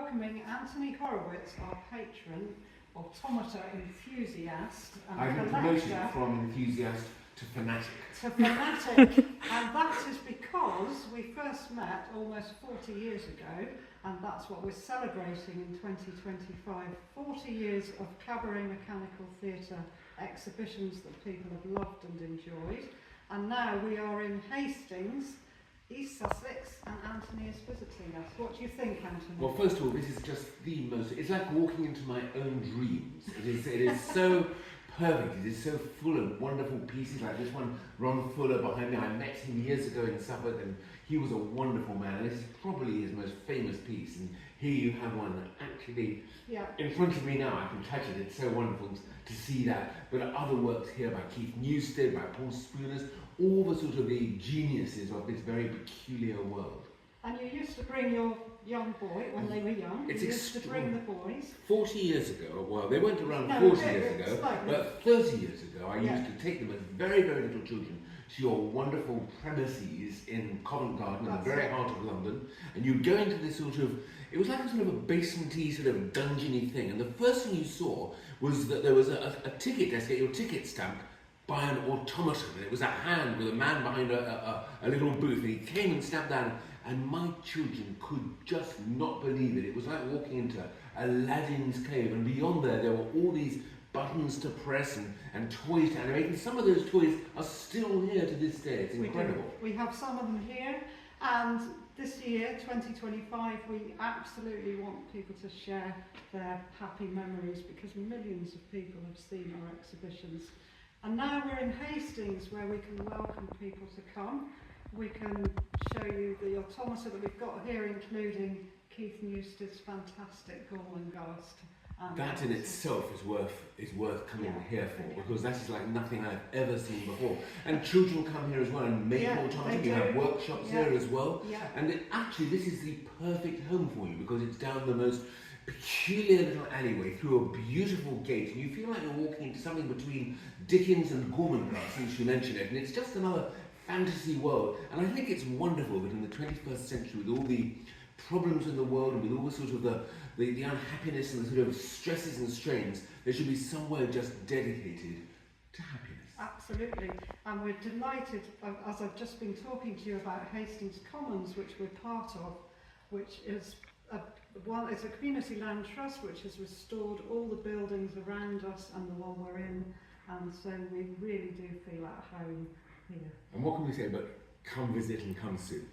welcoming Anthony Horowitz, our patron, automata enthusiast and I've been promoted from enthusiast to fanatic. And that is because we first met almost 40 years ago, and that's what we're celebrating in 2025. 40 years of Cabaret Mechanical Theatre exhibitions that people have loved and enjoyed. And now we are in Hastings, East Sussex, and Anthony is visiting us. What do you think, Anthony? Well, first of all, this is just the most, it's like walking into my own dreams. It is so perfect. It is so full of wonderful pieces like this one, Ron Fuller behind me. I met him years ago in Suffolk and he was a wonderful man. This is probably his most famous piece. And here you have one actually in front of me now. I can touch it. It's so wonderful to see that. But other works here by Keith Newstead, by Paul Spooners, all the sort of the geniuses of this very peculiar world. And you used to bring your young boy, when they were young, you used to bring the boys. 40 years ago, well, they weren't around 40 years ago, but 30 years ago, I used to take them as very, very little children to your wonderful premises in Covent Garden, in the very heart of London, and you'd go into this sort of, it was like a sort of a basement-y, sort of dungeony thing, and the first thing you saw was that there was a ticket desk, get your ticket stamped by an automaton, and it was a hand with a man behind a little booth, and he came and stamped down, and my children could just not believe it. It was like walking into Aladdin's cave, and beyond there were all these buttons to press and toys to animate, and some of those toys are still here to this day. It's incredible. We have some of them here, and this year, 2025, we absolutely want people to share their happy memories because millions of people have seen our exhibitions. And now we're in Hastings, where we can welcome people to come. We can show you the automata that we've got here, including Keith Newstead's fantastic Gormenghast. That in itself is worth coming here for, because that is like nothing I've ever seen before. And children come here as well and make automata. You have workshops here as well. And actually, this is the perfect home for you because it's down the most peculiar little alleyway through a beautiful gate, and you feel like you're walking into something between Dickens and Gormenghast, since you mentioned it, and it's just another fantasy world. And I think it's wonderful that in the 21st century, with all the problems in the world and with all the sort of the unhappiness and the sort of stresses and strains, there should be somewhere just dedicated to happiness. Absolutely, and we're delighted, as I've just been talking to you about Hastings Commons, which we're part of, which is it's a community land trust which has restored all the buildings around us and the one we're in, and so we really do feel at home here. And what can we say but come visit and come soon?